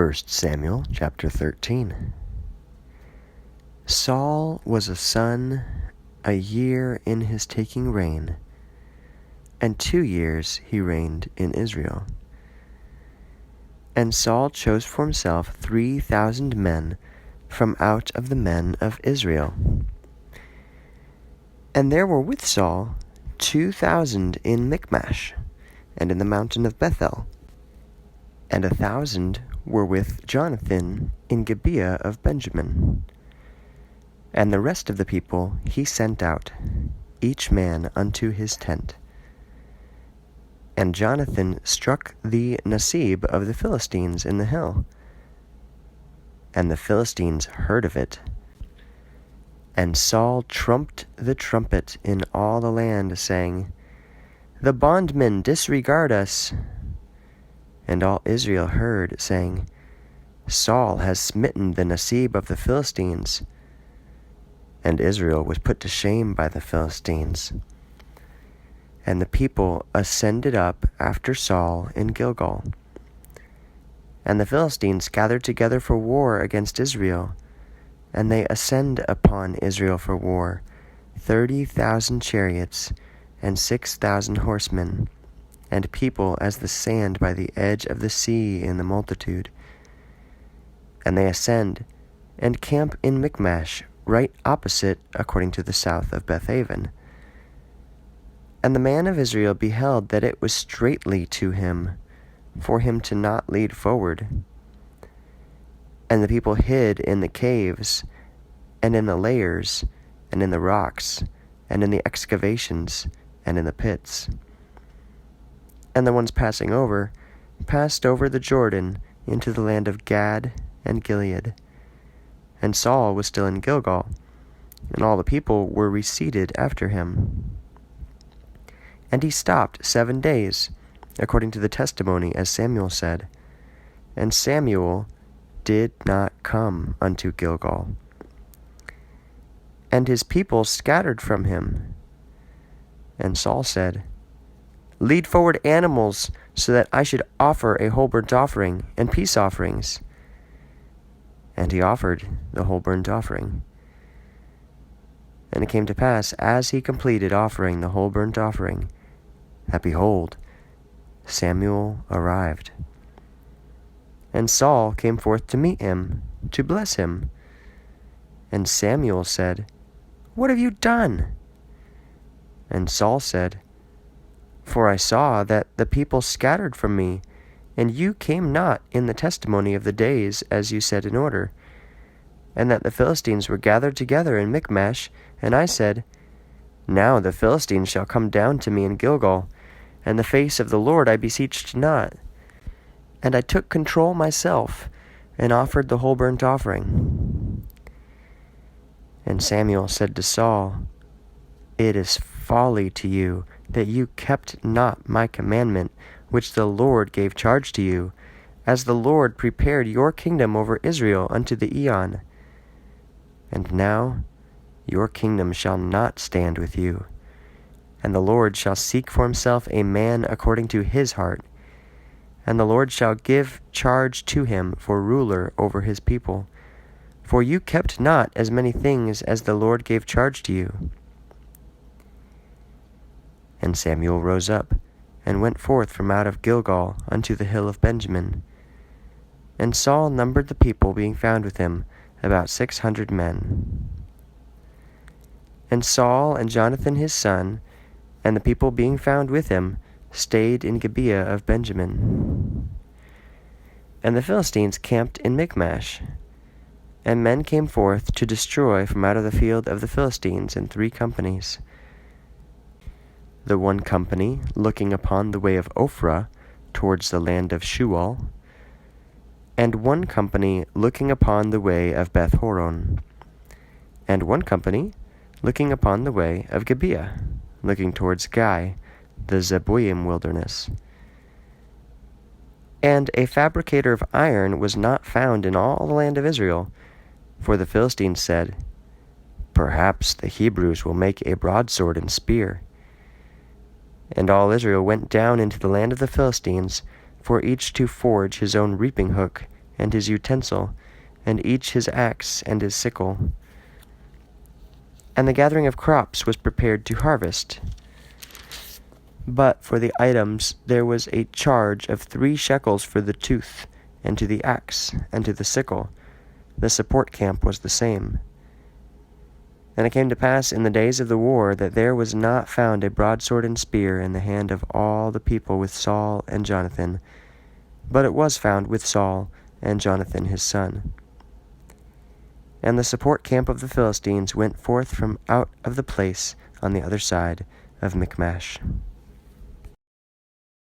1 Samuel chapter 13. Saul was a son a year in his taking reign, and 2 years he reigned in Israel. And Saul chose for himself 3,000 men from out of the men of Israel. And there were with Saul 2,000 in Michmash, and in the mountain of Bethel, and 1,000 were with Jonathan in Gibeah of Benjamin. And the rest of the people he sent out, each man unto his tent. And Jonathan struck the Nasib of the Philistines in the hill. And the Philistines heard of it. And Saul trumped the trumpet in all the land, saying, The bondmen disregard us. And all Israel heard, saying, Saul has smitten the Nasib of the Philistines. And Israel was put to shame by the Philistines. And the people ascended up after Saul in Gilgal. And the Philistines gathered together for war against Israel, and they ascend upon Israel for war, 30,000 chariots, and 6,000 horsemen, and people as the sand by the edge of the sea in the multitude. And they ascend, and camp in Michmash, right opposite, according to the south of Bethaven. And the man of Israel beheld that it was straitly to him, for him to not lead forward. And the people hid in the caves, and in the layers, and in the rocks, and in the excavations, and in the pits. And the ones passing over passed over the Jordan into the land of Gad and Gilead. And Saul was still in Gilgal, and all the people were reseated after him. And he stopped 7 days, according to the testimony as Samuel said. And Samuel did not come unto Gilgal. And his people scattered from him. And Saul said, Lead forward animals, so that I should offer a whole burnt offering and peace offerings. And he offered the whole burnt offering. And it came to pass, as he completed offering the whole burnt offering, that behold, Samuel arrived. And Saul came forth to meet him, to bless him. And Samuel said, What have you done? And Saul said, For I saw that the people scattered from me, and you came not in the testimony of the days as you set in order, and that the Philistines were gathered together in Michmash, and I said, Now the Philistines shall come down to me in Gilgal, and the face of the Lord I beseeched not. And I took control myself, and offered the whole burnt offering. And Samuel said to Saul, It is folly to you that you kept not my commandment, which the Lord gave charge to you, as the Lord prepared your kingdom over Israel unto the aeon. And now your kingdom shall not stand with you, and the Lord shall seek for himself a man according to his heart, and the Lord shall give charge to him for ruler over his people. For you kept not as many things as the Lord gave charge to you. And Samuel rose up, and went forth from out of Gilgal unto the hill of Benjamin. And Saul numbered the people being found with him, about 600 men. And Saul and Jonathan his son, and the people being found with him, stayed in Gibeah of Benjamin. And the Philistines camped in Michmash. And men came forth to destroy from out of the field of the Philistines in 3 companies. The one company looking upon the way of Ophrah, towards the land of Shual, and one company looking upon the way of Beth-horon, and one company looking upon the way of Gibeah, looking towards Gai, the Zeboim wilderness. And a fabricator of iron was not found in all the land of Israel, for the Philistines said, Perhaps the Hebrews will make a broadsword and spear. And all Israel went down into the land of the Philistines, for each to forge his own reaping hook and his utensil, and each his axe and his sickle. And the gathering of crops was prepared to harvest. But for the items there was a charge of 3 shekels for the tooth, and to the axe, and to the sickle. The support camp was the same. And it came to pass in the days of the war that there was not found a broadsword and spear in the hand of all the people with Saul and Jonathan, but it was found with Saul and Jonathan his son. And the support camp of the Philistines went forth from out of the place on the other side of Michmash.